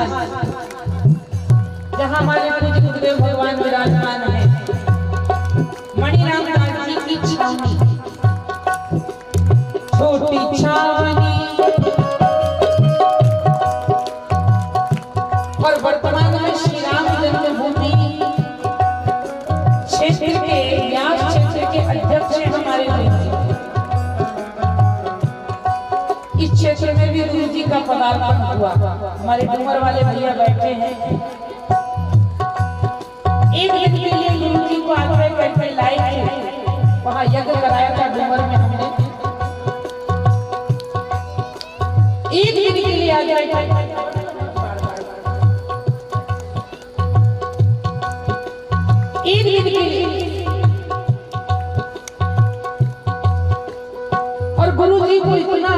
स्थान जहाँ हमारे पूज्य गुरुदेव भगवान विराजमान है, मणिराम दास जी की छावनी, छोटी छावनी, और वर्तमान में श्री राम जन्मभूमि क्षेत्र के व्यास क्षेत्र के अध्यक्ष हैं हमारे गुरु जी। इस क्षेत्र में भी गुरु जी का पदार्पण हुआ। हमारे डूमर वाले भैया बैठे हैं। एक दिन के लिए गुरु जी को आग्रह करके लाए थे, वहां यज्ञ कराया था डूमर में हमने। एक दिन के लिए आग्रह करके एक दिन के लिए, और गुरु जी को इतना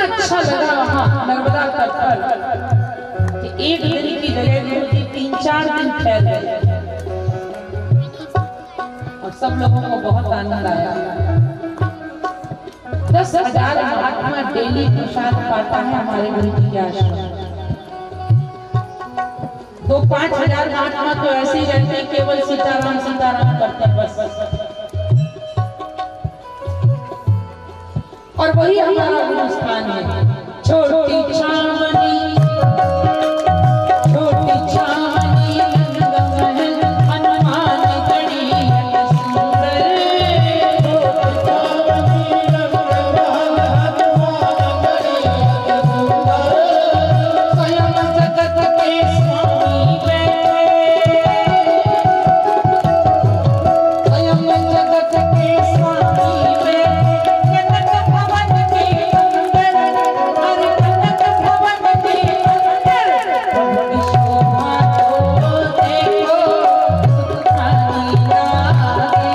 अच्छा लगा वहां नर्मदा तट पर कि एक दिन की जगह गुरु जी 3-4 दिन ठहर गए और सब लोगों को बहुत आनंद आया। 10,000 महात्मा डेली प्रसाद पाता है हमारे गुरु जी के आश्रम। 2-5,000 महात्मा तो ऐसे ही रहते हैं, केवल सीताराम सीताराम करते हैं बस। और वही हमारा गुरु स्थान है। छोटी छावनी, छोटी छावनी, हनुमान गढ़ी सुंदर, स्वयं जगत के स्वामी बैठे, स्वयं जगत के स्वामी बैठे, कनक भवन के अंदर, हर कनक भवन के अंदर, प्रभु शोभा को देखो, सुख खानी लागे,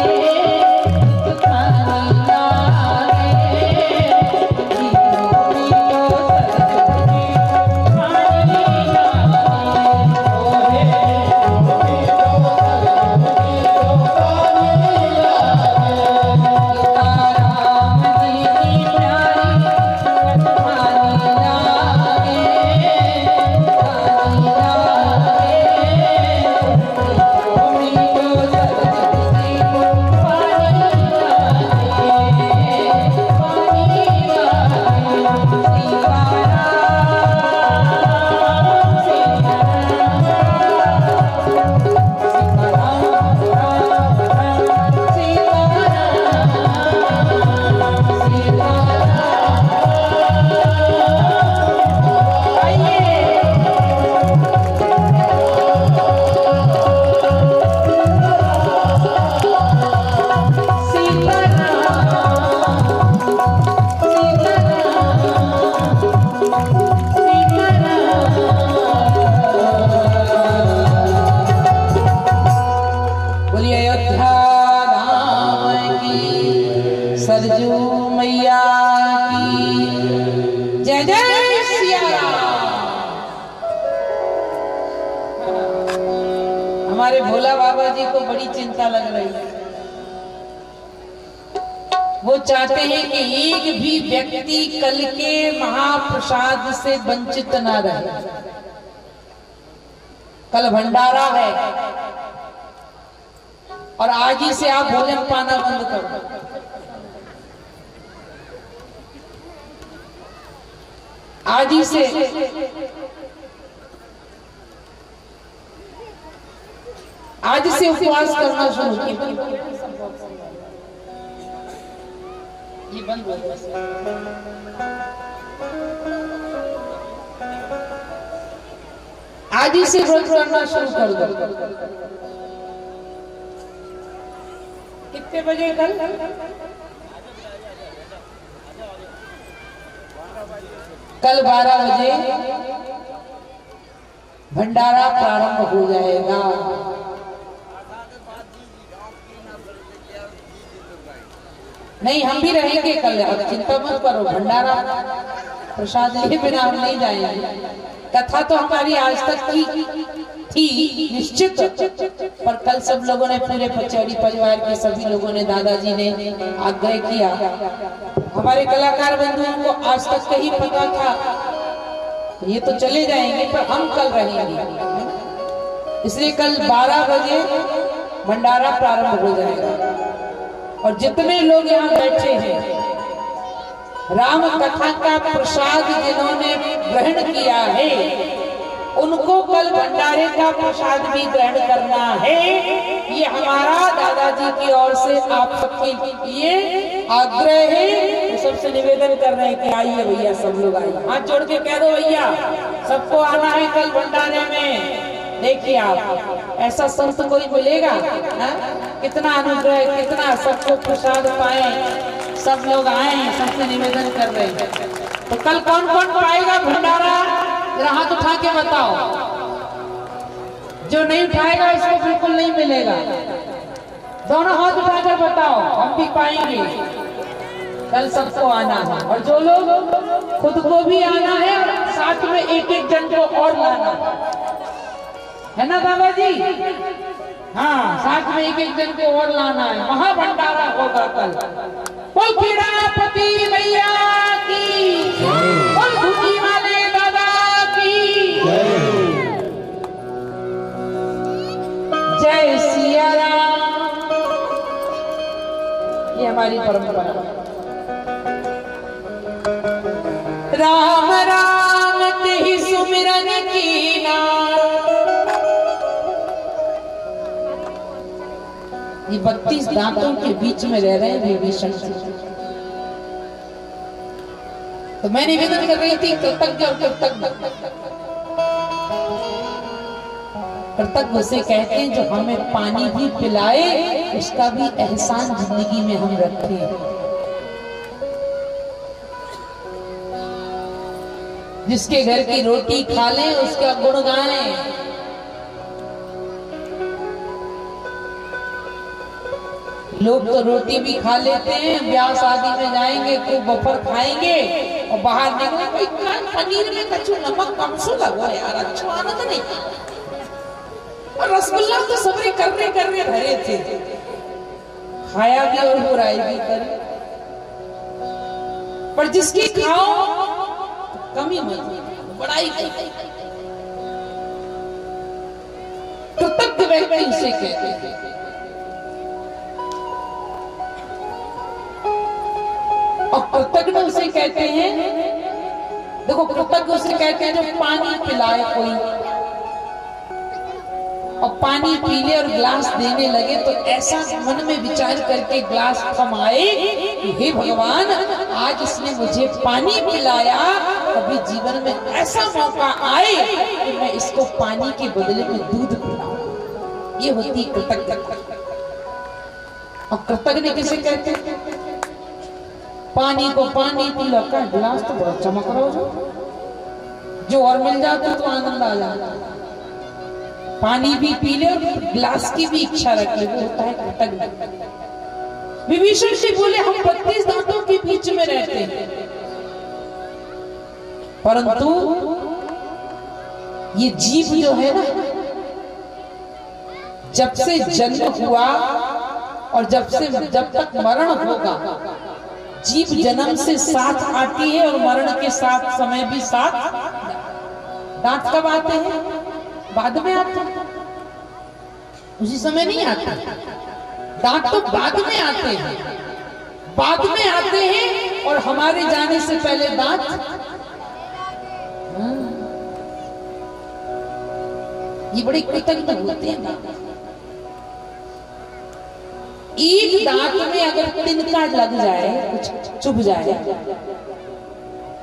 सुख खानी लागे, जीवनी को सरस्वती खानी सीताराम जी की प्यारी कटवानी लागे, खानी लागे, जीवनी को सरस्वती पानी लागे, पानी लागे, बोलिए अयोध्या धाम की, सरजू मैया की जय जय सिया राम। हमारे भोला बाबा जी को बड़ी चिंता लग रही है। वो चाहते हैं कि एक भी व्यक्ति कल के महाप्रसाद से वंचित ना रहे। कल भंडारा है और आज ही से आप भोजन पाना बंद करो। आज ही से उपवास करना शुरू कीजिए। ये बंद हो गया। आज ही से व्रत करना शुरू कर दो। कितने बजे कल? कल 12 बजे भंडारा प्रारंभ हो जाएगा। नहीं, हम भी रहेंगे कल, अब चिंता मत करो। भंडारा प्रसाद लिए बिना हम नहीं जाएंगे। कथा तो हमारी आज तक की थी निश्चित, पर कल सब लोगों ने, पूरे पचौरी परिवार के सभी लोगों ने, दादाजी ने आग्रह किया। हमारे कलाकार बंधुओं को आज तक कहीं पता था ये तो चले जाएंगे पर हम कल रहेंगे, इसलिए कल 12 बजे भंडारा प्रारंभ हो जाएगा। और जितने लोग यहाँ बैठे हैं, राम कथा का प्रसाद जिन्होंने ग्रहण किया है उनको कल भंडारे का प्रसाद भी ग्रहण करना है। ये हमारा दादाजी की ओर से आप सबके लिए आग्रह है। तो सबसे निवेदन कर रहे हैं कि आइए भैया, सब लोग आइए, हाथ जोड़ के कह दो भैया सबको आना है कल भंडारे में। देखिए आप, ऐसा संत कोई मिलेगा? कितना अनुग्रह, कितना सबको प्रसाद पाए, सब लोग आए, सबसे निवेदन कर रहे हैं। तो कल कौन कौन पाएगा भंडारा? जरा हाथ उठा के बताओ। जो नहीं उठाएगा इसको बिल्कुल नहीं मिलेगा। दोनों हाथ उठाकर बताओ, हम भी पाएंगे। कल सबको आना है, और जो लोग खुद को भी आना है और साथ में एक एक जन को और लाना है ना दादाजी? हाँ, साथ में एक एक जन को और लाना है। महाभंडारा होगा कल। बोल पीड़ापति मैया की, बोल धूनी वाले दादा की, जय सिया राम। ये हमारी परंपरा। राम राम तेहि सुमिरन कीना। ये 32 दांतों के बीच में रह रहे हैं विभीषण। तो मैं निवेदन कर रही थी, कृतज्ञ और कृतज्ञ, कृतज्ञ उसे कहते हैं जो हमें पानी भी पिलाए, उसका भी एहसान जिंदगी में हम रखें। जिसके घर की रोटी खा लें उसका गुण गाएं। लोग तो रोटी भी खा लेते हैं, ब्याह शादी में जाएंगे, खूब बफर खाएंगे और बाहर निकलेंगे, इतना पनीर में कछु नमक कम सो लगा यार, अच्छा आनंद नहीं। और रसगुल्ला तो सबरे करने भरे थे, खाया भी और बुराई भी करे। पर जिसकी खाओ कमी मत, बड़ाई कृतज्ञ व्यक्ति उसे कहते हैं। और कृतज्ञ उसे कहते हैं, देखो कृतज्ञ उसे कहते हैं जो पानी पिलाए कोई, और पानी पी ले और ग्लास देने लगे तो ऐसा मन में विचार करके ग्लास थमाए कि हे भगवान, आज इसने मुझे पानी पिलाया, कभी जीवन में ऐसा मौका आए कि मैं इसको पानी के बदले में दूध पिलाऊं। ये होती कृतज्ञता। और कृतज्ञ किसे कहते हैं? पानी को पानी पी लो का गिलास तो बहुत चमक रहा हो, जो और मिल जाता तो आनंद आ जाता। पानी भी पी ले और गिलास की भी इच्छा रख ले, वो होता है कृतज्ञ। विभीषण से बोले हम 32 दांतों के बीच में रहते हैं, परंतु ये जीव जो है ना, जब से जन्म हुआ और जब तक मरण होगा, जीव जन्म से साथ आती है और मरण के साथ समय भी साथ। दांत कब आते हैं? बाद में आते हैं, उसी समय नहीं आते। दांत तो बाद में आते हैं, बाद में आते हैं और हमारे जाने से पहले दांत। ये बड़े कृतज्ञ होते हैं। एक दांत में अगर तिनका लग जाए, कुछ चुभ जाए,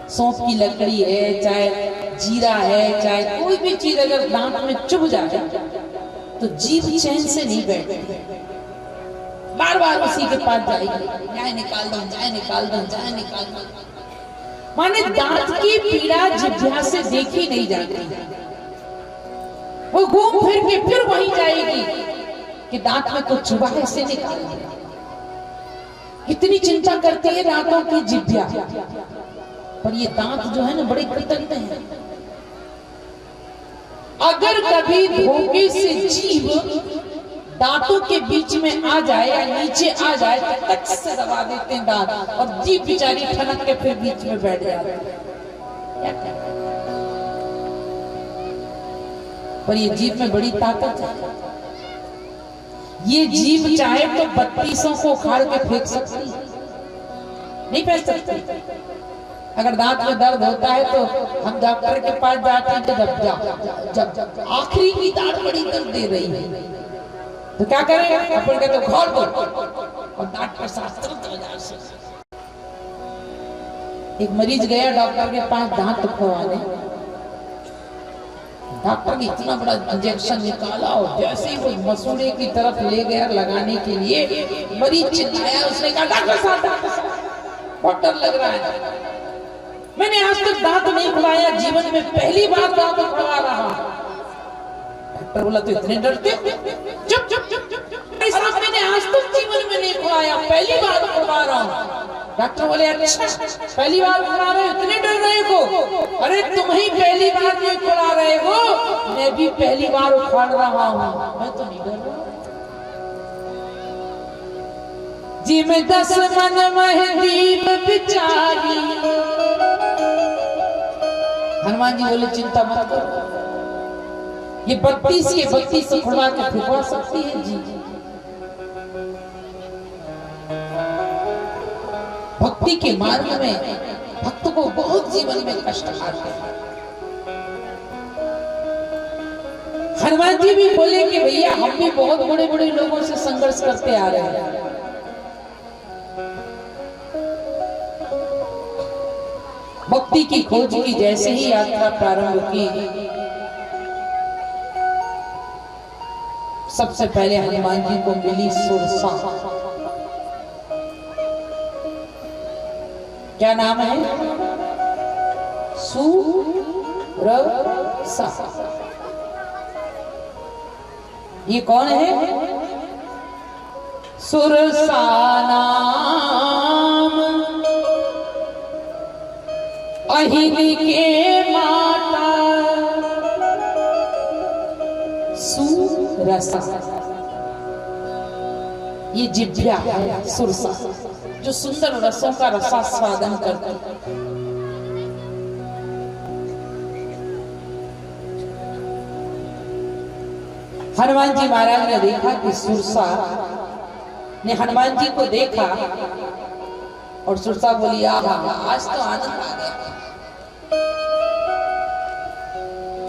सौंफ की लकड़ी है, चाहे जीरा है, चाहे कोई भी चीज अगर दांत में चुभ जाए तो जीभ चैन से नहीं बैठती, बार बार उसी के पास जाएगी, जाए निकाल दो, जाए निकाल दो, जाए निकाल दो। माने दांत की पीड़ा जिह्वा से देखी नहीं जाती, वो घूम फिर के फिर वहीं जाएगी कि दांत में कुछ चुभा है, इसे निकाल दिया। कितनी चिंता करती है दांतों की जिह्वा, पर ये दांत जो है ना बड़े कृतज्ञ हैं। अगर कभी धोखे से जीभ दांतों के बीच में आ जाए या नीचे आ जाए तो टच से दबा देते हैं दांत, और जीभ बेचारी ठनक के फिर बीच में बैठ जाती है। पर ये जीभ में बड़ी ताकत है। ये जीभ चाहे तो 3200 को उखाड़ के फेंक सकती है, नहीं फेंक सकती। अगर दांत में दर्द होता है तो हम डॉक्टर के पास जाते हैं, तो जब आखिरी की दांत बड़ी दर्द दे रही है तो क्या करें, अपन कहते तो खोल दो और दांत पर साथ चलते। एक मरीज गया डॉक्टर के पास दांत खुलवाने, डॉक्टर ने इतना बड़ा इंजेक्शन निकाला और जैसे ही वो मसूड़े की तरफ ले गया लगाने के लिए, मरीज चिल्लाया, उसने कहा डॉक्टर साहब बहुत डर लग रहा है, मैंने आज तक दांत नहीं खुलाया, जीवन में पहली बार दांत खुलवा रहा हूं। डॉक्टर बोला तो इतने डरते? चुप चुप चुप चुप, मैंने आज तक जीवन में नहीं खुलाया, पहली बार खुलवा रहा हूं। डॉक्टर बोले अच्छा पहली बार खुला रहे हो, इतने डर रहे हो? अरे तुम ही पहली बार नहीं खुला रहे हो, मैं भी पहली बार उखाड़ रहा हूं, मैं तो नहीं डर रहा। जी में 10 मन महदीप बिचारी। हनुमान जी बोले चिंता मत करो, ये 32 खुलवा के फिरवा सकती है जी। भक्ति के मार्ग में भक्त को बहुत जीवन में कष्ट आते हैं। हनुमान जी भी बोले कि भैया हम भी बहुत बड़े बड़े लोगों से संघर्ष करते आ रहे हैं, भक्ति की खोज की जैसे ही यात्रा प्रारंभ की, सबसे पहले हनुमान जी को मिली सुरसा। क्या नाम है? सुरसा। ये कौन है? सुरसा नाम अहिली के माता सुरसा। ये जिभ्या है सुरसा, जो सुंदर रसों का रसास्वादन करती है। हनुमान जी महाराज ने देखा कि सुरसा ने हनुमान जी को देखा और सुरसा बोली आहा आज तो आनंद आ गया,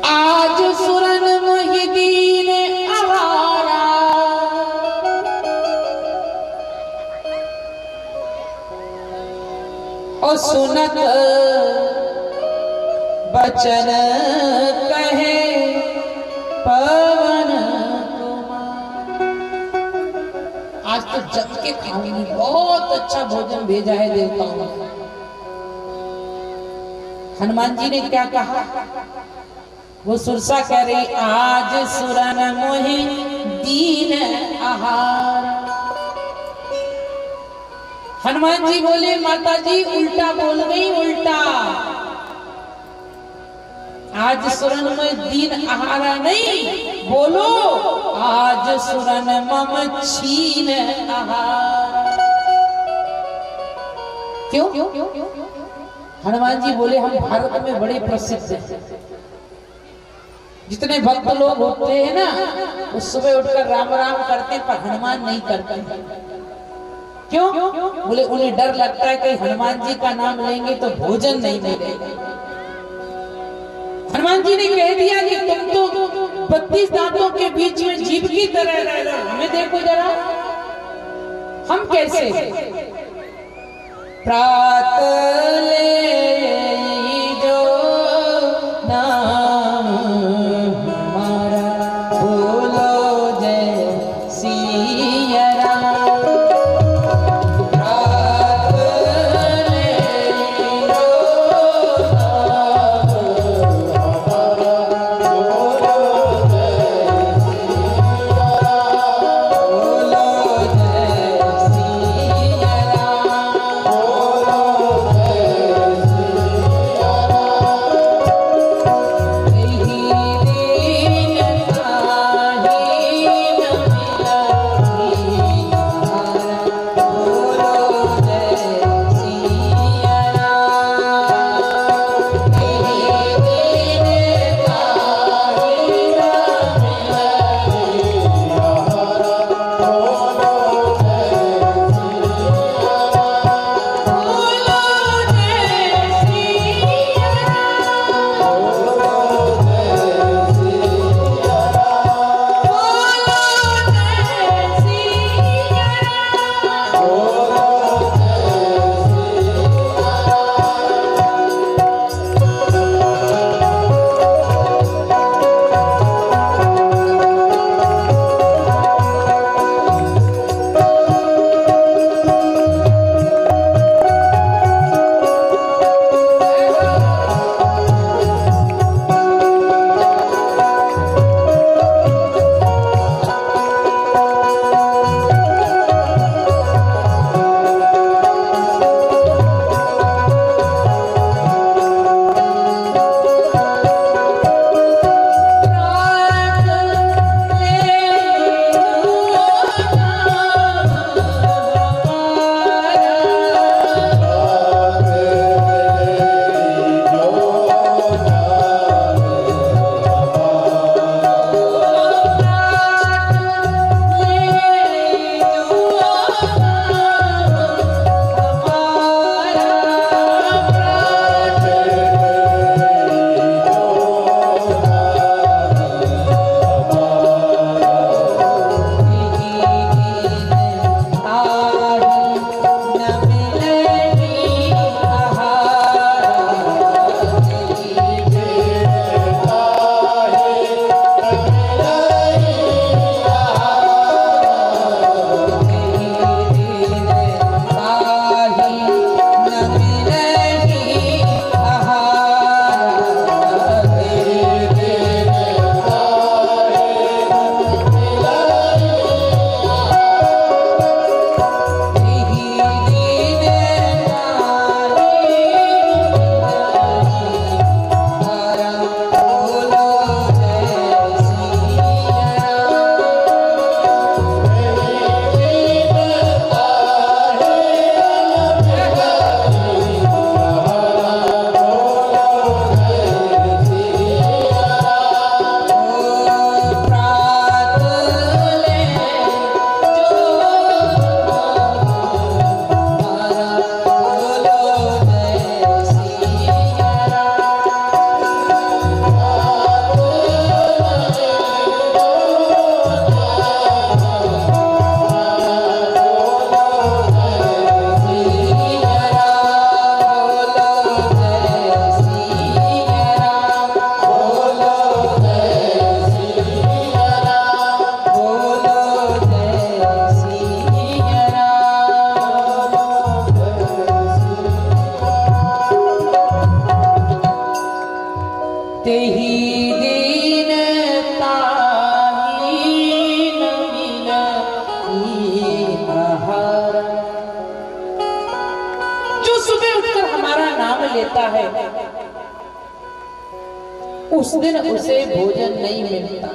आज सुरन मोहिदीन आवारा, और सुनत बचन कहे पवन कुमार। आज तो जम के खाऊंगी, बहुत अच्छा भोजन भेजा है देवताओं ने। हनुमान जी ने क्या कहा? वो सुरसा कह रही आज सुरन मोहि दीन आहार। हनुमान जी बोले माता जी उल्टा बोल गई, उल्टा। आज सुरन में दीन आहारा नहीं, बोलो आज सुरन मम छीन आहार। क्यों? हनुमान जी बोले हम भारत में बड़े प्रसिद्ध हैं, जितने भक्त लोग होते हैं ना वो सुबह उठकर राम राम करते, पर हनुमान नहीं करते। क्यों? बोले उन्हें डर लगता है कि हनुमान जी का नाम लेंगे तो भोजन नहीं मिलेगा। हनुमान जी ने कह दिया कि तुम तो 32 दांतों के बीच में जीभ की तरह रह रहे हो, हमें देखो जरा हम कैसे। प्रात जो नाम हमारा बोलो जय सिया राम। लेता है उस दिन उसे भोजन नहीं मिलता।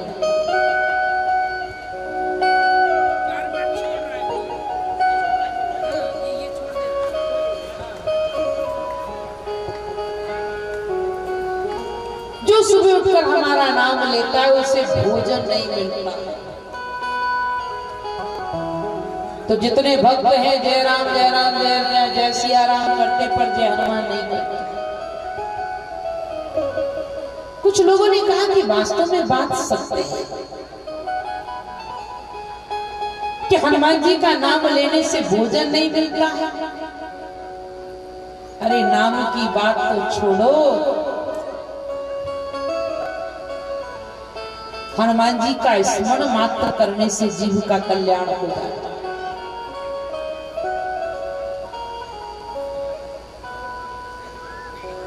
जो सुबह उठकर हमारा नाम लेता है उसे भोजन नहीं मिलता। तो जितने भक्त हैं जय राम जय राम जय जय सिया राम करते पर जय हनुमान नहीं करते। कुछ लोगों ने कहा कि वास्तव में बात सत्य है कि हनुमान जी का नाम लेने से भोजन नहीं मिलता है। अरे नाम की बात तो छोड़ो, हनुमान जी का स्मरण मात्र करने से जीव का कल्याण हो जाता है।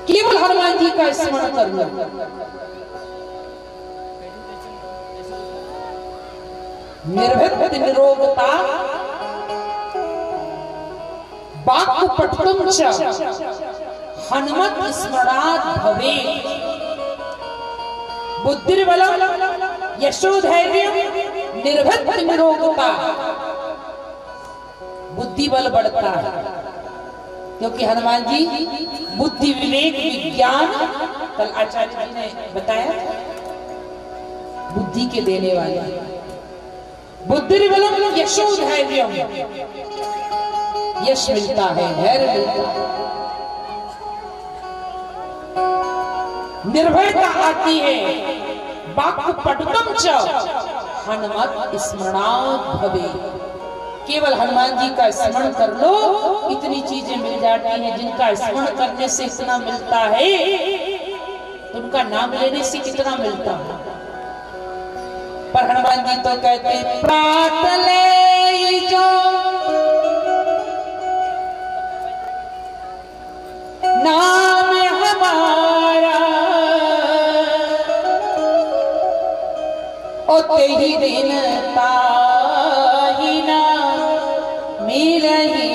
केवल हनुमान जी का स्मरण कर लो, निर्भीक निरोगता वाक् पठितुं च हनुमत स्मरणात् भवेत्। बुद्धिर्बलं यशोधैर्यं निर्भीक निरोगता। बुद्धि बल बढ़ता है क्योंकि हनुमान जी बुद्धि विवेक विज्ञान, कल आचार्य जी ने बताया बुद्धि के देने वाले। बुद्धिर्बलम यशोधैर्यम, यश मिलता है, धैर्य मिलता है, निर्भयता आती है। वाक् पठितुं च हनुमत स्मरणात् भवेत्। केवल हनुमान जी का स्मरण कर लो, इतनी चीजें मिल जाती हैं जिनका स्मरण करने से इतना मिलता है, उनका नाम लेने से कितना मिलता है। पर हनुमान जी तो कहते प्रात ले जो नाम हमारा, ओ तेरी दिन ताही ना मिलही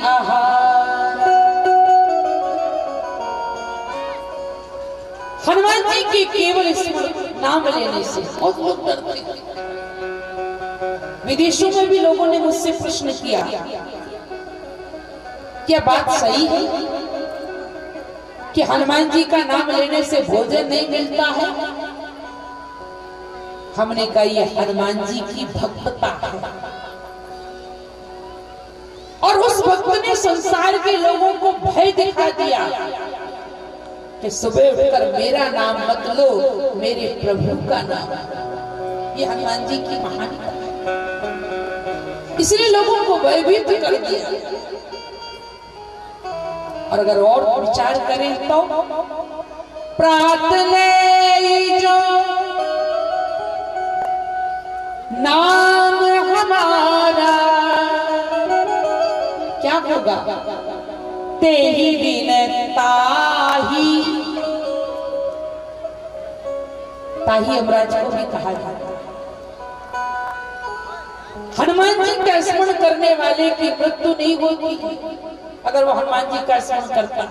आहार। हनुमान जी के केवल नाम लेने से बहुत लोग डरते हैं। विदेशों में भी लोगों ने मुझसे प्रश्न किया, क्या बात सही है कि हनुमान जी का नाम लेने से भोजन नहीं मिलता है? हमने कहा यह हनुमान जी की भक्तता है, और उस भक्त ने संसार के लोगों को भय दिखा दिया कि सुबह उठकर मेरा नाम मत लो, मेरे प्रभु का नाम। ये हनुमान जी की महानता है, इसलिए लोगों को भयभीत कर दिया। और अगर और विचार करें तो प्रार्थने जो नाम हमारा, क्या होगा? तेही दिन ताही, ताही यमराज को भी कहा जाता है। हनुमान जी का स्मरण करने वाले की मृत्यु नहीं होती अगर वो हनुमान जी का स्मरण करता।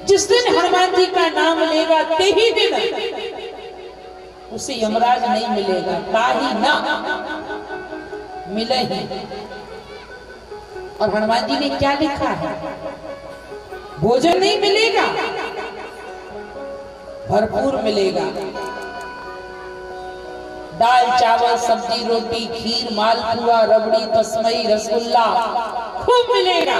जिस दिन हनुमान जी का नाम लेगा तेही दिन उसे यमराज नहीं मिलेगा, ताही ना मिले ही। और हनुमान जी ने क्या लिखा है? भोजन नहीं मिलेगा, भरपूर मिलेगा। दाल चावल सब्जी रोटी खीर मालपुआ रबड़ी तस्मई रसगुल्ला खूब मिलेगा।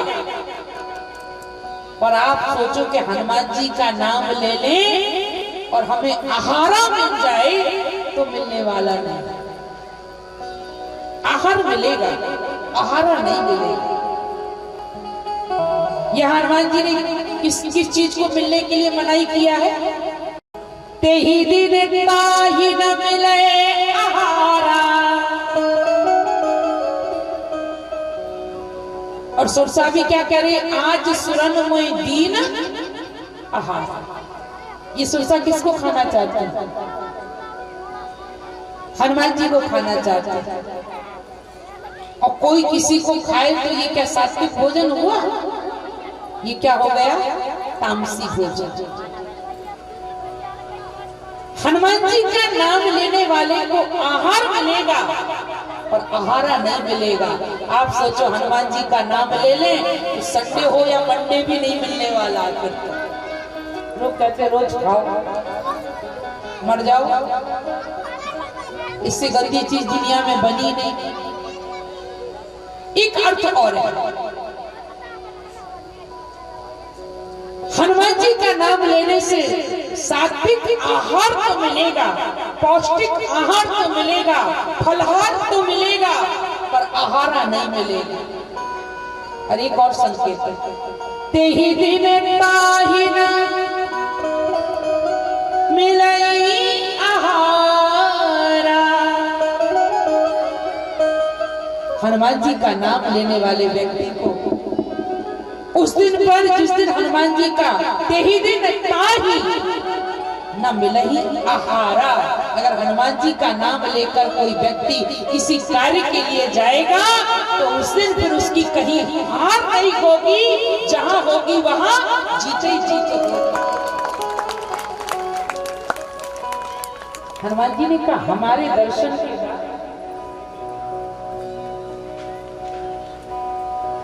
पर आप सोचो कि हनुमान जी का नाम ले लें और हमें आहारा मिल जाए तो मिलने वाला नहीं। आहार मिलेगा, आहारा नहीं मिलेगा। यह हनुमान जी ने किस किस चीज को मिलने के लिए मनाही किया है? तेही दिन ताही न मिले आहारा। और सुरसा भी क्या करे? आज सुरन मोय दीन आहार। ये सुरसा किसको खाना चाहता है? हनुमान जी को खाना चाहता है। और कोई किसी को खाए तो ये क्या सात्विक भोजन हुआ? ये क्या हो गया? तामसी भोजन। हनुमान जी का नाम लेने वाले को आहार मिलेगा और आहारा नहीं मिलेगा। आप सोचो, हनुमान जी का नाम ले लें तो संडे हो या मंडे भी नहीं मिलने वाला। फिर लोग कहते रोज खाओ मर जाओ, इससे गंदी चीज दुनिया में बनी नहीं। एक अर्थ और है, हनुमान जी का नाम लेने से सात्विक आहार तो मिलेगा, पौष्टिक आहार तो मिलेगा, फलहार तो मिलेगा, पर आहारा नहीं मिलेगा। और एक और संकेत है, तेहि दिन ताहि न मिलई आहारा। हनुमान जी का नाम लेने वाले व्यक्ति को उस दिन पर, जिस दिन हनुमान जी का तेहि दिन ताहि न मिलही आहारा, अगर हनुमान जी का नाम लेकर कोई व्यक्ति किसी कार्य के लिए जाएगा तो उस दिन फिर उसकी कहीं हार नहीं होगी, जहां होगी वहां जीते ही जीते होगी। हनुमान जी ने कहा हमारे दर्शन के बाद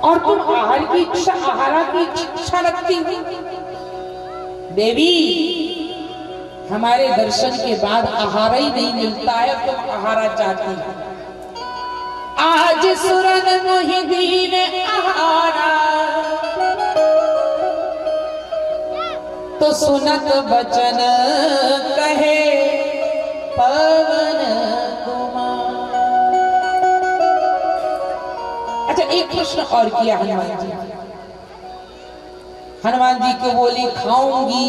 और तुम आहार की इच्छा, आहारा की इच्छा रखती हो। देवी, हमारे दर्शन के बाद आहार ही नहीं मिलता है, तुम आहारा चाहती हो। आज सुरन मोहि दीन आहारा, तो सुनत बचन कहे पवन कुमार। अच्छा, एक प्रश्न और किया हनुमान जी। हनुमान जी को बोली खाऊंगी।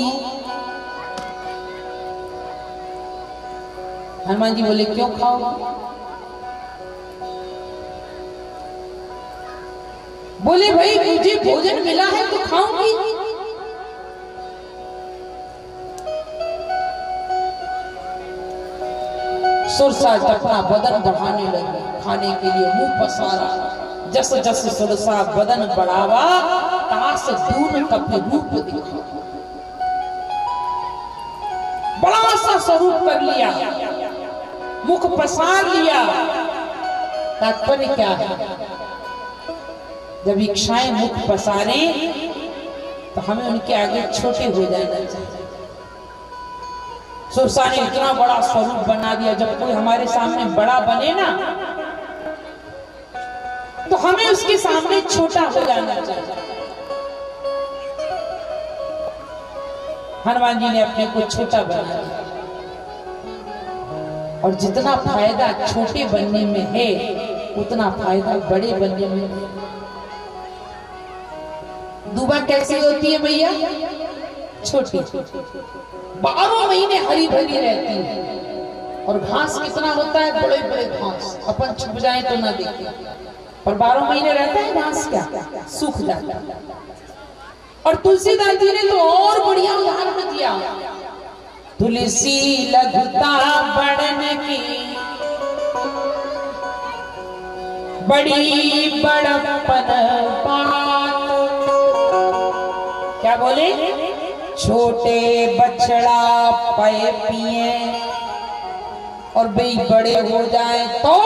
हनुमान जी बोले क्यों खाओगी? बोले भाई मुझे भोजन मिला है तो खाऊंगी। सुरसा अपना बदन बढ़ाने लगी, खाने के लिए मुंह पसारा। जस जस सुरसा बदन बढ़ावा, तास दून कपि रूप दिखा। बड़ा सा स्वरूप कर लिया, मुख पसार लिया। तात्पर्य क्या है? जब इच्छाएं मुख पसारे तो हमें उनके आगे छोटे हो जाना चाहिए। सुरसा ने इतना बड़ा स्वरूप बना दिया, जब कोई हमारे सामने बड़ा बने ना तो हमें उसके सामने छोटा हो जाना चाहिए। हनुमान जी ने अपने को छोटा बना दिया, और जितना फायदा छोटे बनने में है उतना फायदा बड़े बनने में है। दुबा कैसी होती है भैया? छोटी, 12 महीने हरी भरी रहती है। और घास कितना होता है? बड़े बड़े घास, अपन छुप जाए तो ना देखे, और 12 महीने रहता है घास, क्या सूख जाता है। और तुलसीदास जी ने तो और बढ़िया उदाहरण दिया। तुलसी लघुता बढ़न की बड़ी बड़प्पन बात। क्या बोले? छोटे बछड़ा पाए पिए और भाई बड़े हो जाए तो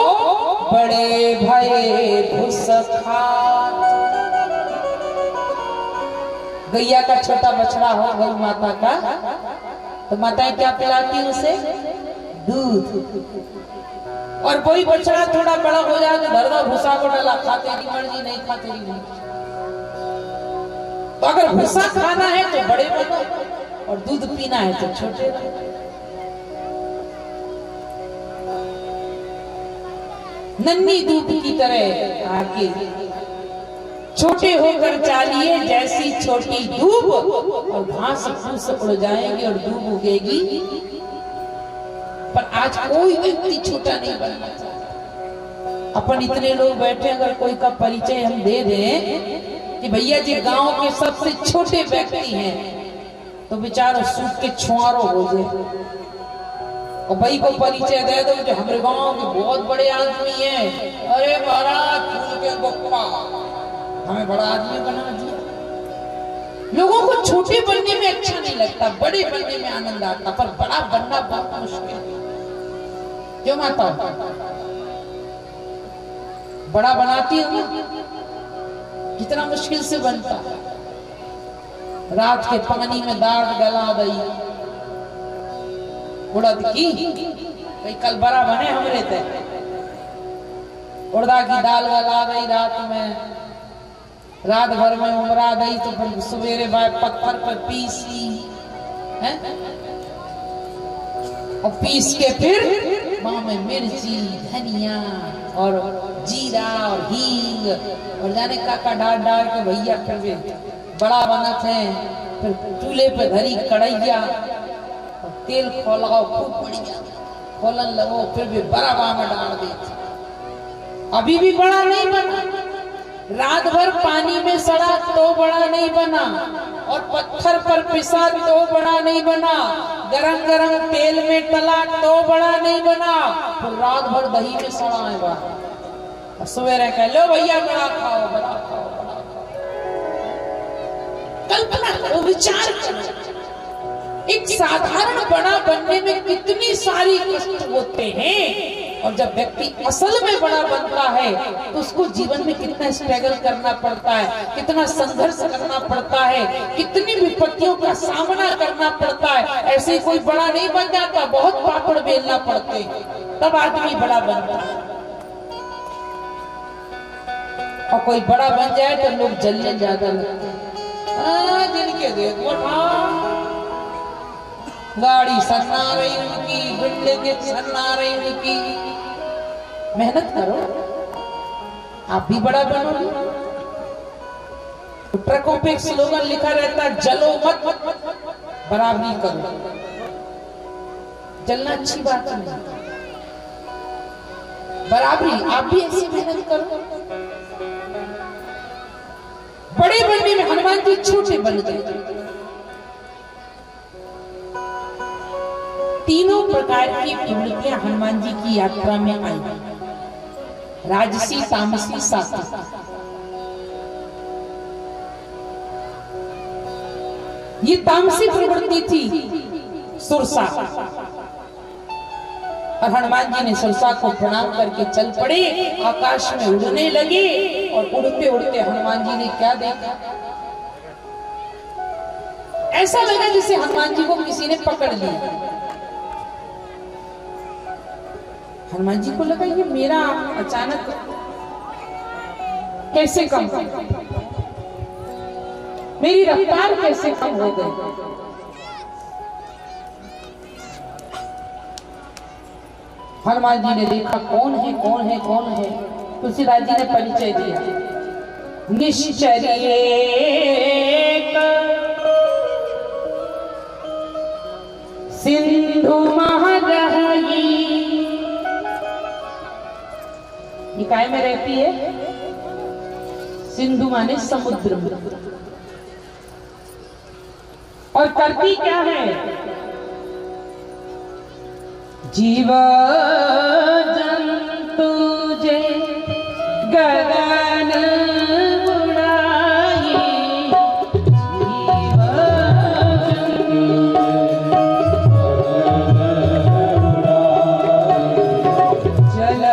बड़े भये घुस खात। गैया का छोटा बछड़ा हो गौ माता का, तो माताएं क्या पिलाती उसे? दूध। और कोई बछड़ा थोड़ा बड़ा हो जाए तो धरदा भूसा को डाला, खाते की मर्जी, नहीं खाते की मर्जी। तो अगर भूसा खाना है तो बड़े बनो, और दूध पीना है तो छोटे बनो। नन्ही दूध की तरह आके छोटे होकर चालिए जैसी छोटी धूप, और घास फूस उड़ जाएंगे और धूप उगेगी। पर आज कोई व्यक्ति छोटा नहीं बनना चाहता। अपन इतने लोग बैठे, अगर कोई का परिचय हम दे दें कि भैया जी गांव के सबसे छोटे व्यक्ति हैं, तो बेचारा सूख के छुआरो हो जाए। और भाई को परिचय दे दो जो हमारे गांव के बहुत बड़े आदमी हैं, अरे महाराज फूल के गोप्पा, हमें बड़ा आदमी बना दिया। लोगों को छोटे बनने में अच्छा नहीं लगता, बड़े बनने में आनंद आता, पर बड़ा बनना बहुत मुश्किल है। क्यों माता? बड़ा बनाती हूँ, कितना मुश्किल से बनता। रात के पानी में दाल गला दई उड़द की, कई कल बड़ा बने हमरे थे। उड़दा की दाल गला गई रात में, रात भर में उमरा गई, तो फिर सवेरे बाद पत्थर पर पीसी है, और पीस के फिर वहां में मिर्ची, धनिया और जीरा और हींग और जाने का डाल डाल के भैया फिर बड़ा बनत है। फिर चूल्हे पे धरी कढ़ैया और तेल खोलाओ खूब बढ़िया, खोलन लगो, फिर भी बड़ा वहां में डाल देते। अभी भी बड़ा नहीं बना, रात भर पानी में सड़ा तो बड़ा नहीं बना, और पत्थर पर पिसा तो बड़ा नहीं बना, गरम गरम तेल में तला तो बड़ा नहीं बना, तो रात भर दही में सड़ा है बड़ा। सवेरे कह लो भैया बड़ा खाओ, बड़ा खाओ, बड़ा खाओ। कल्पना करो, विचार करो, एक साधारण बड़ा बनने में कितनी सारी कष्ट होते हैं, और जब व्यक्ति असल में बड़ा बनता है तो उसको जीवन में कितना स्ट्रगल करना पड़ता है, कितना संघर्ष करना पड़ता है, कितनी विपत्तियों का सामना करना पड़ता है। ऐसे कोई बड़ा नहीं बन जाता, बहुत पापड़ बेलना पड़ते तब आदमी बड़ा बनता है। और कोई बड़ा बन जाए तो लोग जलने ज्यादा लगते हैं। जिनके देखो गाड़ी सन्ना रही उनकी, बिल्डिंग सन्ना रही उनकी। मेहनत करो, आप भी बड़ा बनोगे। तो ट्रकों पे एक स्लोगन लिखा रहता है, जलो मत, बराबरी करो। जलना अच्छी बात नहीं, बराबरी। आप भी ऐसी मेहनत करो। बड़े बनने में हनुमान जी छोटे बन गए। तीनों प्रकार की प्रवृत्तियां हनुमान जी की यात्रा में आई, राजसी, तामसी, सात्विक। ये तामसी प्रवृत्ति थी सुरसा, और हनुमान जी ने सुरसा को प्रणाम करके चल पड़े, आकाश में उड़ने लगे। और उड़ते उड़ते हनुमान जी ने क्या देखा, ऐसा लगा जैसे हनुमान जी को किसी ने पकड़ लिया। हनुमान जी को लगा ये मेरा अचानक कैसे कम, मेरी रफ्तार कैसे कम हो गई। हनुमान जी ने देखा कौन है, कौन है, कौन है। तुलसीदास जी ने परिचय दिया, निश्चर्य सिंधु महारही। ये काय में रहती है? सिंधु माने समुद्र में। और करती क्या है? जीव जंतु जे गगन उड़ाई, जीव जल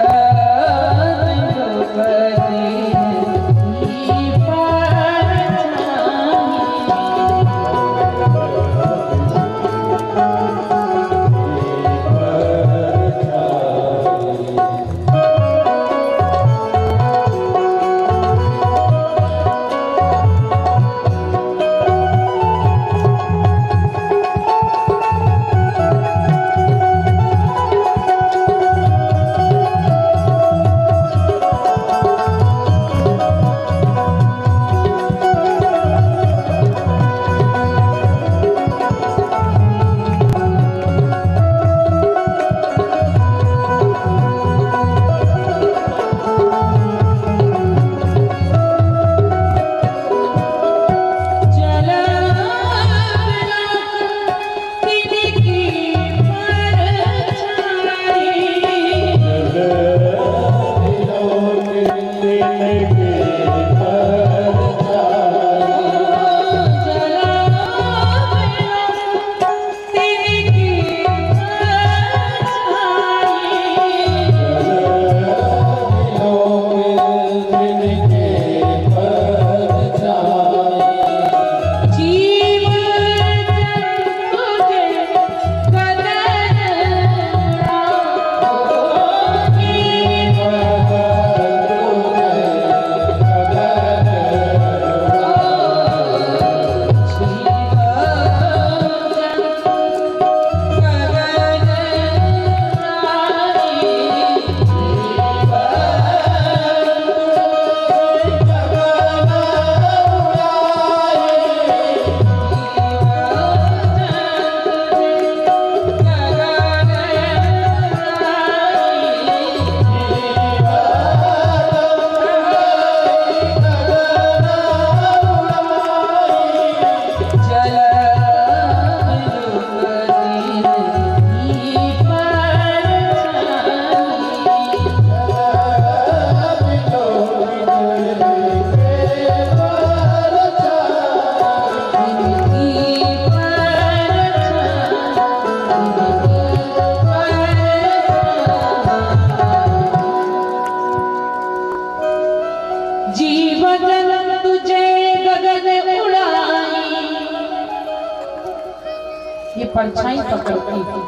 परछाई पकड़ती है,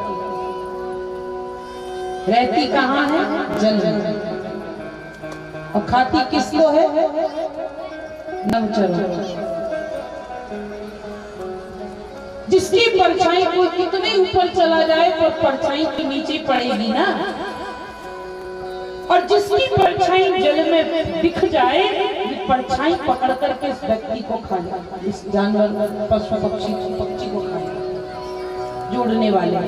रहती कहाँ है? जल में, और खाती किसको है? नवचरों। जिसकी परछाई कोई कितने ऊपर चला जाए तो परछाई के नीचे पड़ेगी ना, और जिसकी परछाई जल में दिख जाए परछाई पकड़ करके इस व्यक्ति को खा जाए, इस जानवर पशु पक्षी को खा जाए। जोड़ने वाले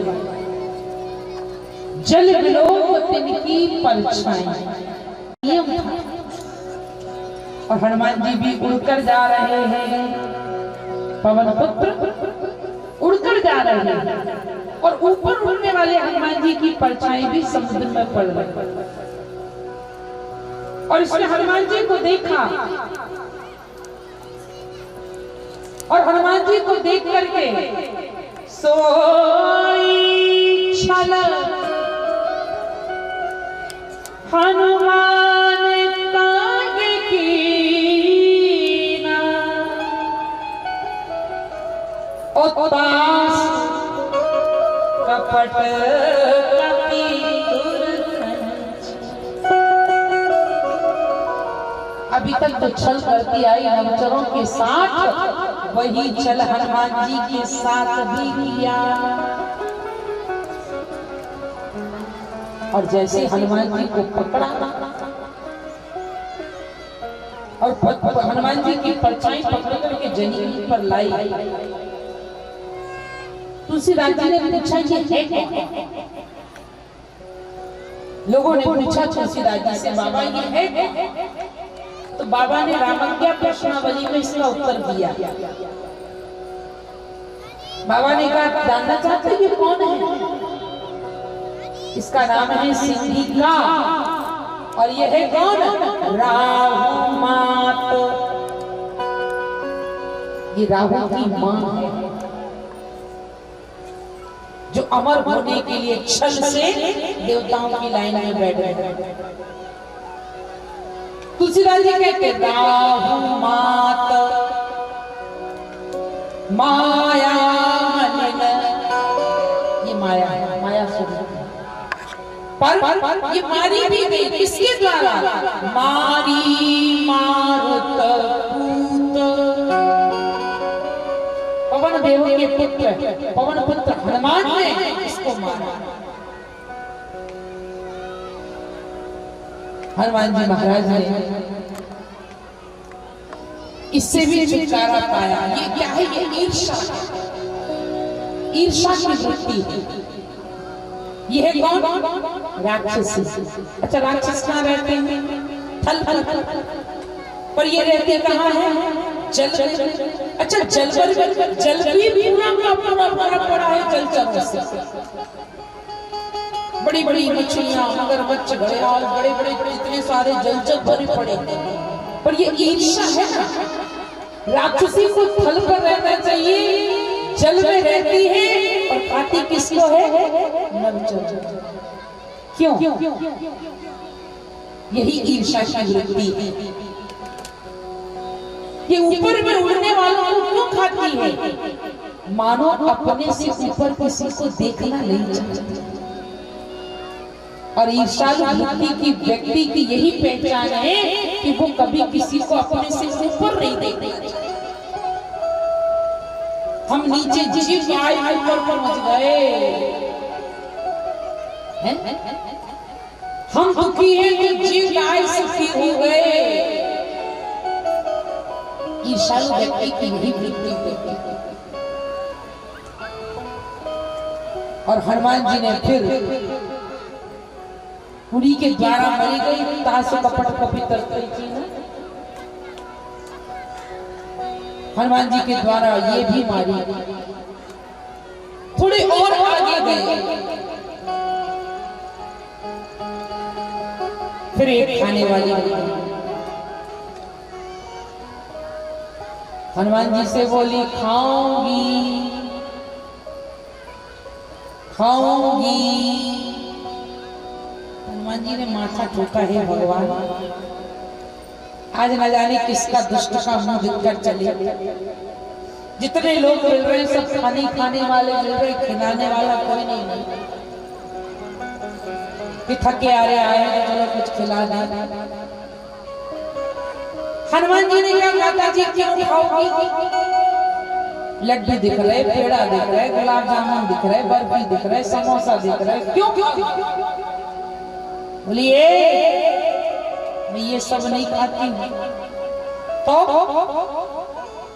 जल विलोक तिनकी परछाई, और हनुमान जी भी उड़कर जा रहे हैं, पवन पुत्र उड़कर जा रहे हैं, और ऊपर उड़ने वाले हनुमान जी की परछाई भी समुद्र में पड़ रही। और इसने हनुमान जी को देखा, और हनुमान जी को देख करके सोई छल हनुमान कागे कीना, उतास कपट कपि अभी तक तो छल करती आई नवचरों के साथ, वही छल हनुमान जी के साथ भी किया। और जैसे हनुमान जी को पकड़ा और हनुमान जी की परछाई पकड़ करके जमीन पर लाई, तुलसीदास जी ने पूछा ये है क्या? लोगों ने पूछा तुलसीदास जी से, बाबा ये है क्या? तो बाबा ने रामज्ञा प्रश्नावली में इसका उत्तर दिया। बाबा ने कहा जानना चाहते ये कौन है? इसका नाम है सिंधिका, और यह है कौन? राहु मात, ये राहु की मां है, जो अमर होने के लिए छल से देवताओं की लाइन में बैठ गए। तुलसीदास जी कहते राहु मात माया मलिन, ये माया है, माया स्वरूप पर ये मारी भी गई किसके द्वारा? मारी मारुत पूत, पवन देव के पुत्र पवन पुत्र हनुमान ने इसको मारा। हनुमान जी महाराज ने इससे भी छुटकारा पाया। ये क्या है? ये ईर्षा, ईर्षा की वृत्ति है। ये है कौन? राक्षसी। अच्छा राक्षस कहाँ रहते हैं? थल थल, पर ये रहते कहाँ है? जल। अच्छा जल पर जल भी पूरा पड़ा है जलचरों से, बड़ी बड़ी मछलियां, मगरमच्छ, घड़ियाल, बड़े बड़े इतने सारे जलचर भरे पड़े। पर ये ईर्षा है ना, राक्षसी को थल पर रहना चाहिए, जल में रहती है, और खाती किसको है? नवचर। क्यों? यही ईर्षा की वृत्ति है। ये ऊपर में उड़ने वालों को क्यों खाती है? मानो अपने से ऊपर किसी को देखना नहीं चाहती। और ईर्ष्यालु वृत्ति की व्यक्ति की यही पहचान है कि वो कभी किसी को अपने से ऊपर नहीं देखता। हम नीचे जिस आए ऊपर पहुंच गए हैं, हम दुखी हैं कि जीव आए सुखी हो गए। ईर्ष्यालु व्यक्ति की यही वृत्ति है। और हनुमान जी ने फिर उन्हीं के द्वारा मरी गई तासु कपट कपितर थी ना, हनुमान जी के द्वारा ये भी मारी। थोड़े और आगे गए, फिर एक खाने वाली हनुमान जी से बोली खाऊंगी खाऊंगी। हनुमान जी ने माथा ठोका, है भगवान आज न जाने किसका दुष्ट का मुंह दिखकर चले। जितने लोग मिल रहे हैं सब खाने वाले मिल रहे, खिलाने वाला कोई नहीं है कि थके आ रहे आए तो चलो कुछ खिला दें। हनुमान जी ने कहा माता जी क्यों खाओगी? लड्डू दिख रहे, पेड़ा दिख रहे, गुलाब जामुन दिख रहे, बर्फी दिख रहे, समोसा दिख रहे, क्यों क्यों? बोलिए मैं ये सब नहीं खाती हूँ। तो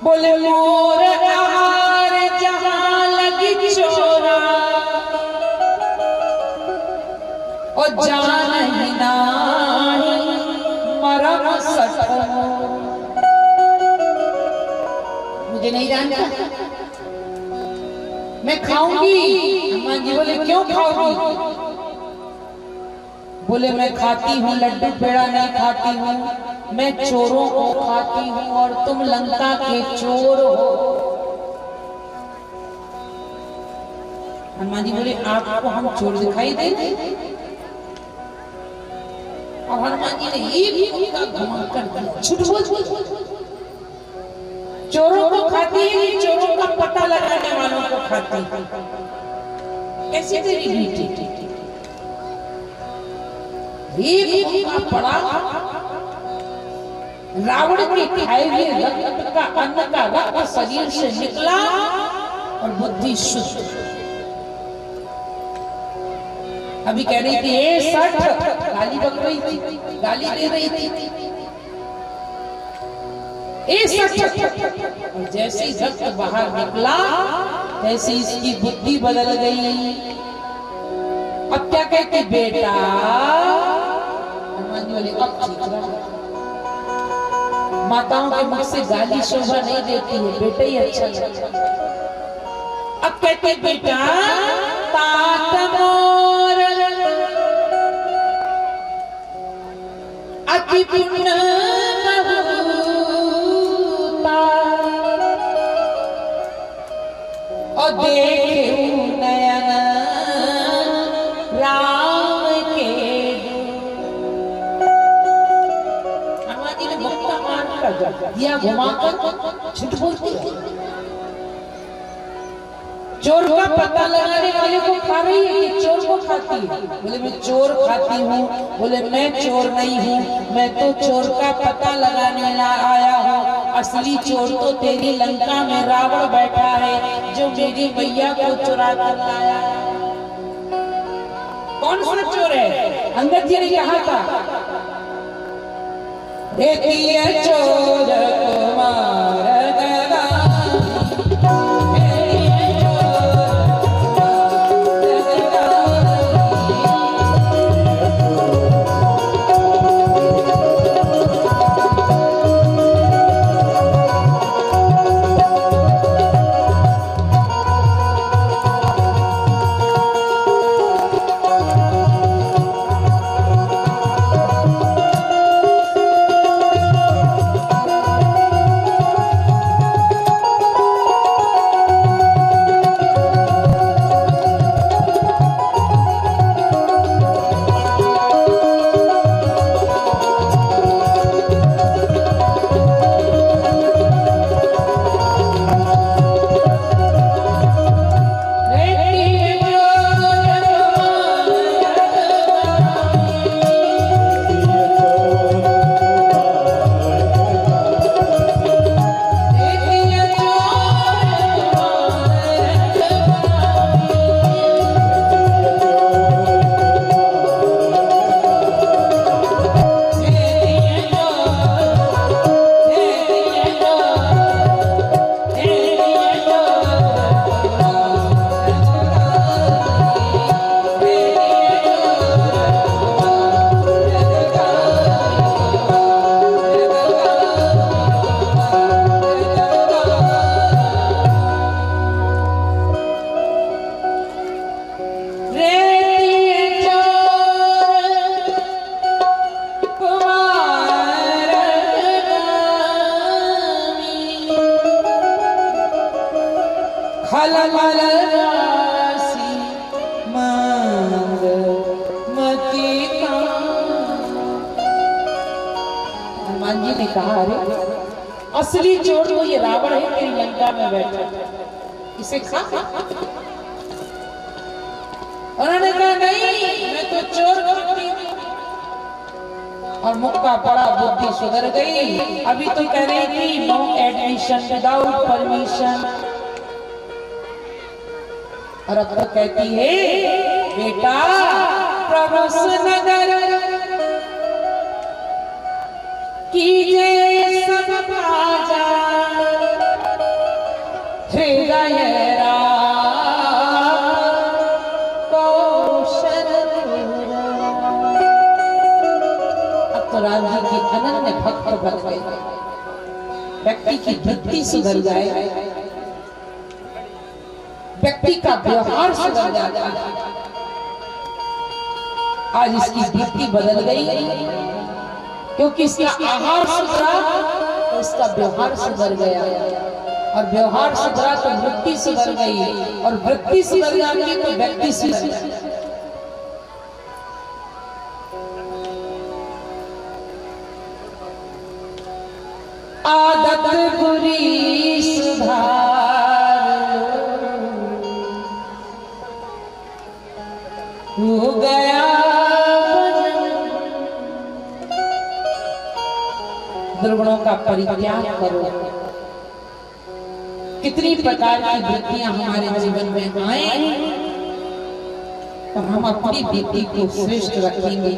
बोले मोर आहार जहां लगी चोरा और जान ही नाही मरम सठ। मुझे नहीं जानता, मैं खाऊंगी। हनुमान जी बोले क्यों खाओगी? बोले मैं खाती हूँ लड्डू पेड़ा नहीं खाती हूँ, मैं चोरों को खाती हूँ और तुम लंका के चोर हो। हनुमान जी बोले आपको हम चोर दिखाई देते? और हनुमान जी ने एक का घुमा कर दिया, झूठ बोल। चोरों को खाती है कि चोरों का पता लगाने वालों को खाती है? कैसी तेरी बेटी? एक पड़ा रावण के खाए हुए रक्त का अन्न का रक्त शरीर से निकला और बुद्धि शुद्ध। अभी कह रही थी ए सठ, गाली बक रही थी, गाली दे रही थी ए सठ। और जैसे ही रक्त बाहर निकला तैसे इसकी बुद्धि बदल गई। अब क्या कहती बेटा? बोले अब ठीक रहा। माताओं के मुख से गाली शोभा नहीं देती है, बेटा ही अच्छा लगता है। अब कहते बेटा तात मोर अति पुण्य और देखे नयन राम के। दिया घुमाकर झूठ बोलती है। चोर का पता लगाने वाले को खा रही है कि चोर को खाती है? बोले मैं चोर खाती हूँ। बोले मैं चोर नहीं हूँ, मैं तो चोर का पता लगाने आया हूँ। असली चोर तो तेरी लंका में रावण बैठा है जो मेरी मैया को चुरा कर लाया है। कौन सा चोर है? अंगद जी ने कहा था देखिए चोर कुमार हनुमान जी ने कहा अरे असली चोर तो ये रावण है, तेरी लंका में बैठा, इसे खा। उन्होंने कहा नहीं, मैं तो चोर करती हूँ। और मुक्का पड़ा, बुद्धि सुधर गई। अभी तो कह रही थी नो एडमिशन विदाउट परमिशन, और अब तो कहती है बेटा प्रभुस नगर कीजे सब राजा हृदय राम जी की अनन्य भक्त बन गए। व्यक्ति की वृत्ति सुधर जाए, व्यक्ति का व्यवहार सुधर जाता है। आज इसकी वृत्ति बदल गई क्योंकि इसका आहार सुधरा तो इसका व्यवहार सुधर गया, और व्यवहार सुधरा तो वृत्ति सुधर गई, और वृत्ति सुधर जाती तो व्यक्ति सुधर जाता। आदत बुरी सुधार हो गया दुर्गुणों का परित्याग करो। कितनी प्रकार की वृत्तियां हमारे जीवन में आए और हम अपनी वृत्ति को श्रेष्ठ रखेंगे,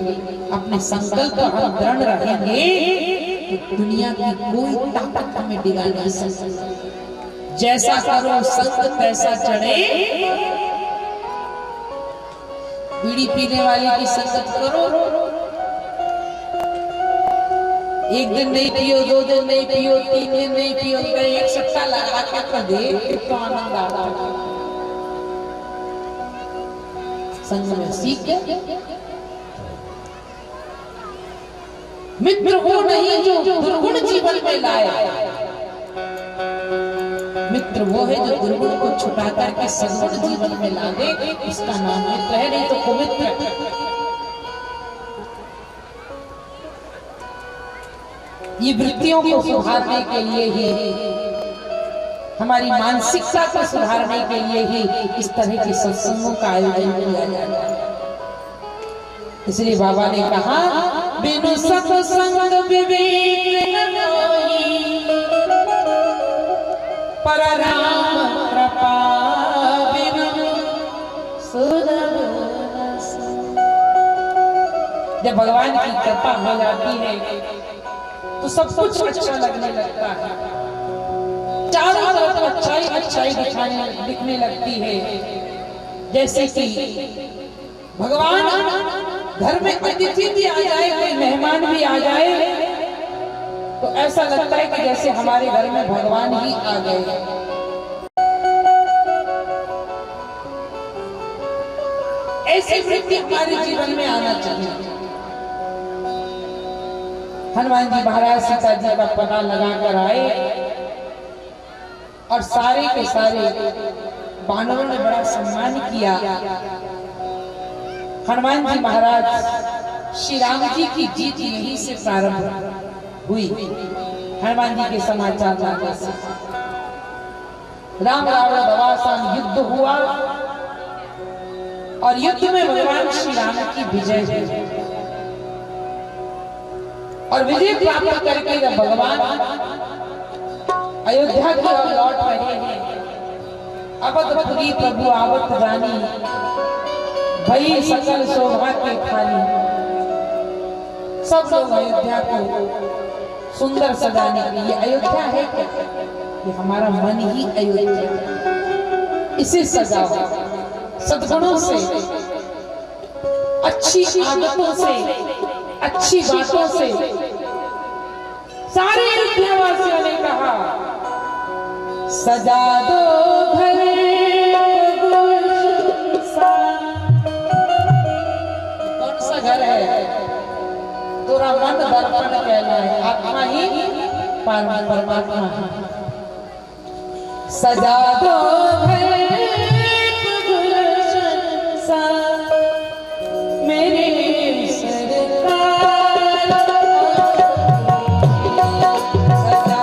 अपने संकल्प हम दृढ़ रहेंगे, दुनिया की कोई ताकत हमें डिगा नहीं सकती। जैसा करो संग तैसा चढ़े। बीड़ी पीने वाले की संगत करो, एक दिन नहीं पियो, 2 दिन नहीं पियो, 3 दिन नहीं पियो, एक सप्ताह लगा के तो दे, तो आनंद आता है। संग में सीख गए। मित्र वो नहीं जो दुर्गुण जीवन में लाए, मित्र वो है जो दुर्गुण को छुटा करके सद्गुण जीवन में ला दे, उसका नाम मित्र है, नहीं तो कुमित्र। ये वृत्तियों को सुधारने के लिए ही, हमारी मानसिकता को सुधारने के लिए ही इस तरह के सत्संगों का आयोजन किया जाता है। इसलिए बाबा ने कहा बिनु सत्संग विवेक न होई, पर राम कृपा बिनु सुलभ। जब भगवान की कृपा हो जाती है तो सब कुछ अच्छा लगने लगता है, चारों तरफ अच्छाई अच्छाई दिखने लगती है। जैसे कि भगवान घर में अतिथि भी आ जाए, कोई मेहमान भी आ जाए, तो ऐसा लगता है कि जैसे हमारे घर में भगवान ही आ गए। ऐसी वृत्ति हमारे जीवन में आना चाहिए। हनुमान जी महाराज सीता जी का पता लगा कर आए और सारे के सारे वानरों ने बड़ा सम्मान किया। हनुमान जी महाराज श्री राम जी की जीत यहीं से प्रारंभ हुई। हनुमान जी के समाचार लाने से राम रावण दवासान युद्ध हुआ और युद्ध में भगवान श्री राम की विजय हुई, और विजय प्राप्त करके जब भगवान अयोध्या की ओर लौट रहे हैं, अवधपुरी प्रभु आवत जानी, भई सकल शोभा के खानी। सब लोग अयोध्या को सुंदर सजाने के लिए, अयोध्या है क्या? ये हमारा मन ही अयोध्या है। इसे सजाओ सद्गुणों से, अच्छी आदतों से, अच्छी बातों से। सारे अयोध्यावासियों ने कहा सजा दो घर घर है, तोरा मन दर्पण कहलाए, आत्मा ही परमात्मा है। सजा दो मेरे सरकार, सजा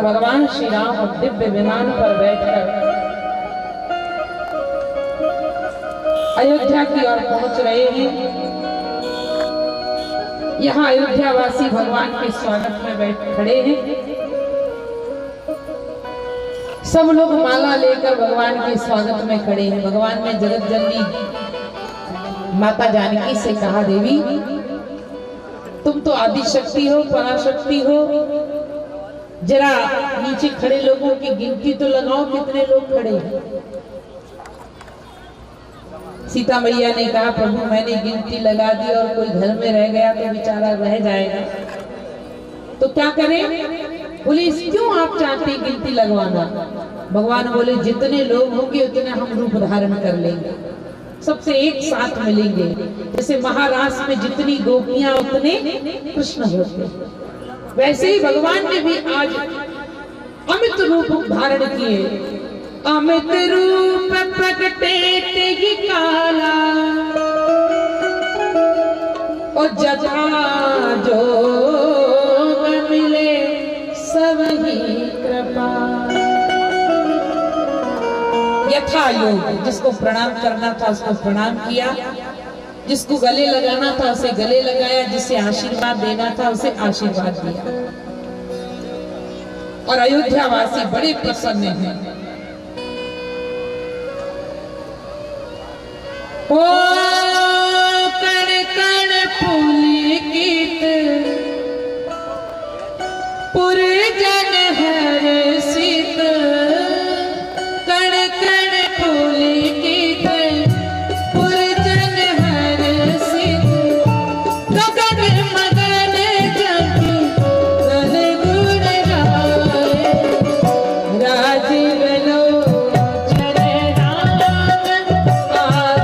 भगवान श्री राम दिव्य विमान पर बैठकर अयोध्या की ओर पहुंच रहे हैं। यहाँ अयोध्या वासी भगवान के स्वागत में बैठ खड़े हैं। सब लोग माला लेकर भगवान के स्वागत में खड़े हैं। भगवान ने जगत जननी माता जानकी से कहा, देवी तुम तो आदि शक्ति हो, पराशक्ति हो, जरा नीचे खड़े लोगों की गिनती तो लगाओ, कितने लोग खड़े हैं। सीता मैया ने कहा, प्रभु मैंने गिनती लगा दी और कोई घर में रह गया तो बेचारा रह जाएगा, तो क्या करें? बोले क्यों आप चाहते हैं गिनती लगवाना? भगवान बोले जितने लोग होंगे उतने हम रूप धारण कर लेंगे, सबसे एक साथ मिलेंगे। जैसे महारास में जितनी गोपियां उतने कृष्ण होते, वैसे ही भगवान ने भी आज अमित रूप धारण किए। अमित रूप प्रगटे तेगी काला और जथा जोग मिले सब ही कृपा। यथा योग, जिसको प्रणाम करना था उसको प्रणाम किया, जिसको गले लगाना था उसे गले लगाया, जिसे आशीर्वाद देना था उसे आशीर्वाद दिया। और अयोध्या वासी बड़े प्रसन्न हैं। ओ कण कण पुलकित पुरजन हर्षित, कण कण पुलकित पुरजन हर्षित, गगन मगन जगी गण गुण गाए, राजीव लोचन राम आज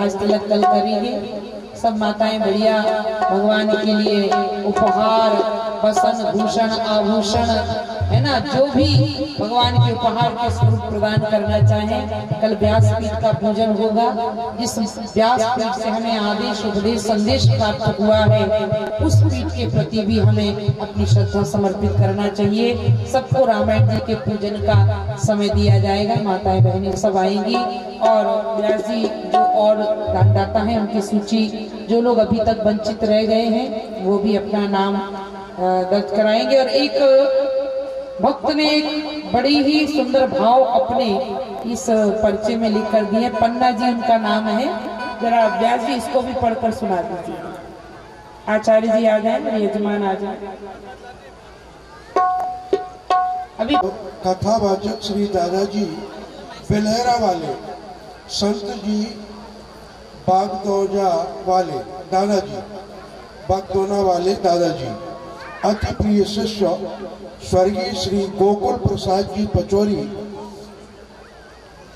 सुभाष तिलक कल करेंगे। सब माताएं बढ़िया भगवान के लिए उपहार, बसन, भूषण, आभूषण है ना, जो भी भगवान के उपहार के स्वरूप प्रदान करना चाहें, कल व्यासपीठ का पूजन होगा। जिस व्यासपीठ से हमें आदेश, उपदेश, संदेश प्राप्त हुआ है, उस पीठ के प्रति भी हमें अपनी श्रद्धा समर्पित करना चाहिए। सबको रामायण जी के पूजन का समय दिया जाएगा। माताएं बहनें सब आएंगी और व्यास जी जो और दानदाता हैं उनकी सूची, जो लोग अभी तक वंचित रह गए हैं वो भी अपना नाम दर्ज कराएंगे। और एक भक्त ने एक बड़ी ही सुंदर भाव अपने इस पर्चे में लिख कर दिए। पन्ना जी उनका नाम है, जरा व्यास जी इसको भी पढ़कर सुना दीजिए। आचार्य जी आ जाए, मेरे यजमान आ जाए। अभी कथावाचक श्री दादाजी बेलहरा वाले, संत जी बागदौजा वाले दादाजी, बागदोना वाले दादाजी, अति प्रिय शिष्य स्वर्गीय श्री गोकुल प्रसाद जी पचौरी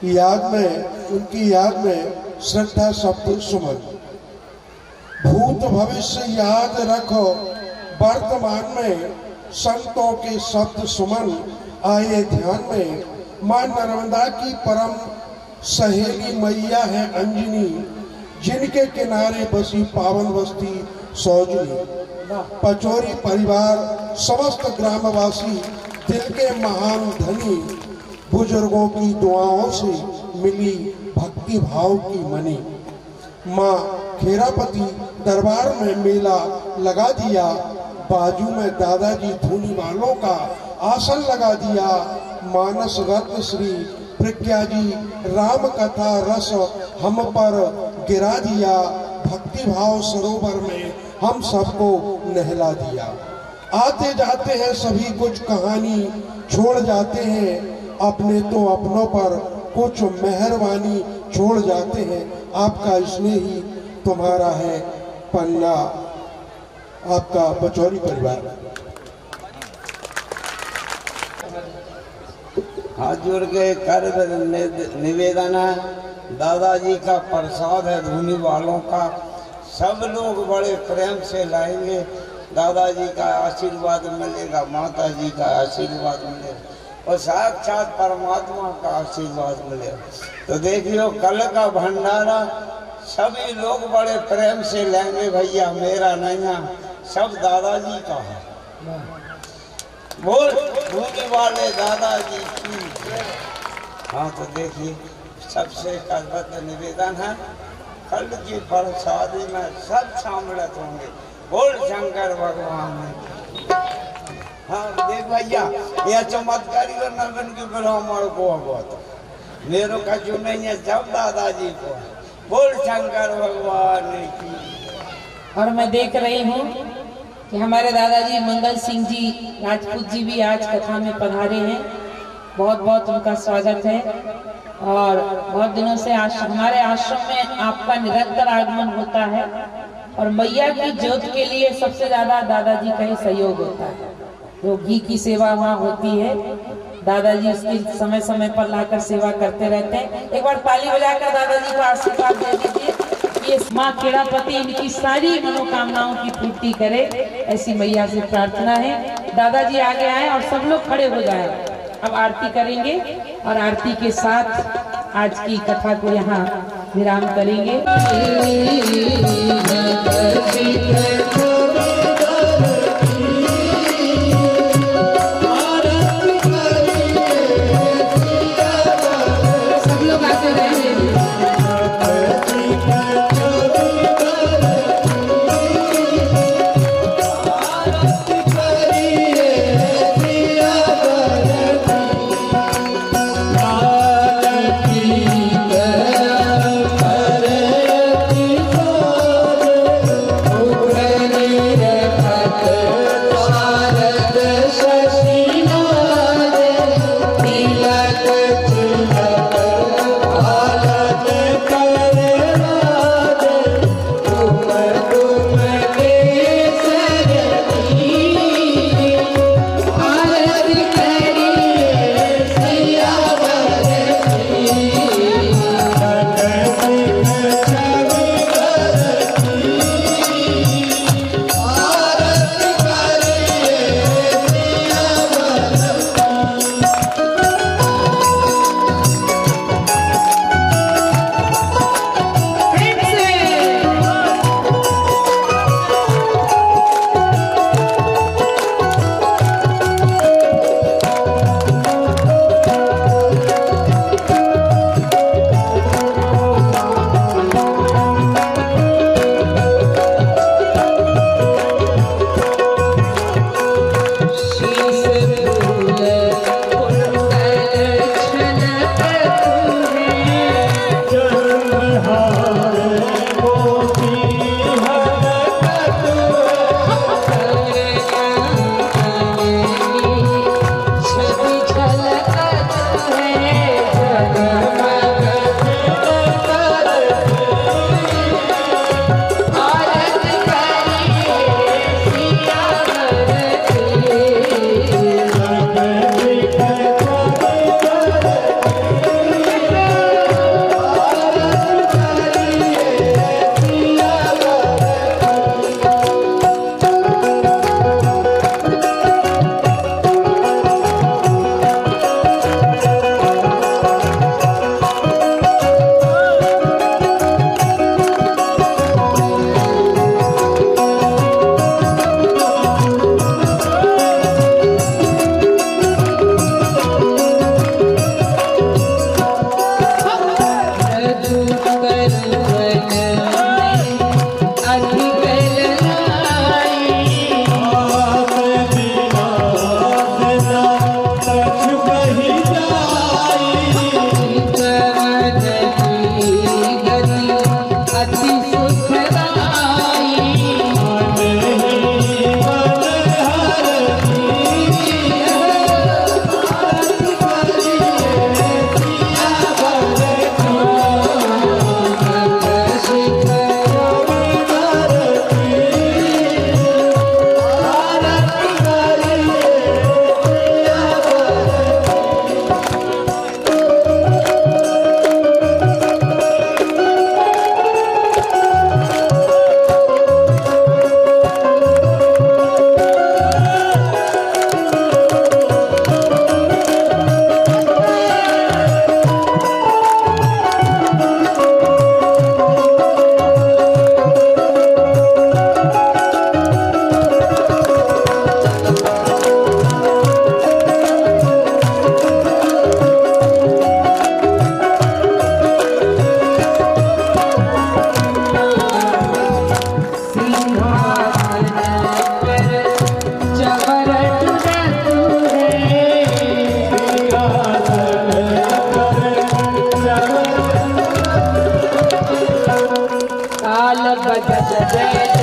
याद में, उनकी याद में श्रद्धा शब्द सुमन। भूत भविष्य याद रखो, वर्तमान में संतों के शब्द सुमन आए ध्यान में। मां नर्मदा की परम सहेली मैया है अंजनी, जिनके किनारे बसी पावन बस्ती सौजनी। पचौरी परिवार समस्त ग्रामवासी दिल के महान धनी, बुजुर्गों की दुआओं से मिली भक्ति भाव की मनी। माँ खेरापति दरबार में मेला लगा दिया, बाजू में दादाजी धूनी वालों का आसन लगा दिया। मानस रत्न श्री प्रज्ञा जी राम कथा रस हम पर गिरा दिया, भक्ति भाव सरोवर में हम सबको नहला दिया। आते जाते हैं सभी कुछ कहानी छोड़ जाते हैं, अपने तो अपनों पर कुछ मेहरबानी छोड़ जाते हैं। आपका स्नेह ही तुम्हारा है पन्ना, आपका पचौरी परिवार। हाथ जोड़ के कर निवेदन है, दादाजी का प्रसाद है धूनी वालों का, सब लोग बड़े प्रेम से लाएंगे। दादाजी का आशीर्वाद मिलेगा, माता जी का आशीर्वाद मिलेगा और साक्षात परमात्मा का आशीर्वाद मिलेगा। तो देखियो कल का भंडारा सभी लोग बड़े प्रेम से लेंगे भैया, मेरा नहीं है, सब दादाजी का है। बोल धूनी वाले दादाजी की। हाँ तो देखिए सबसे करबद्ध निवेदन है, कल की प्रसादी में सब सम्मिलित होंगे। बोल शंकर भगवान। हाँ देख भैया यह चमत्कारी और नगन की ब्राह्मण को बहुत मेरे का जो नहीं है, सब दादाजी को। बोल शंकर भगवान की। और मैं देख रही हूँ कि हमारे दादाजी मंगल सिंह जी राजपूत जी भी आज कथा में पधारे हैं। बहुत बहुत उनका स्वागत है। और बहुत दिनों से हमारे आश्रम में आपका निरंतर आगमन होता है और मैया की ज्योत के लिए सबसे ज्यादा दादाजी का ही सहयोग होता है। जो घी की सेवा वहाँ होती है, दादाजी उसकी समय समय पर लाकर सेवा करते रहते हैं। एक बार ताली बजाकर दादाजी को आशीर्वाद दे दीजिए। ये माँ खेड़ापति इनकी सारी मनोकामनाओं की पूर्ति करे, ऐसी मैया से प्रार्थना है। दादाजी आगे आए और सब लोग खड़े हो जाए। अब आरती करेंगे और आरती के साथ आज की कथा को यहाँ विराम करेंगे। सब लोग आते रहेंगे। Hare ताल बजत जय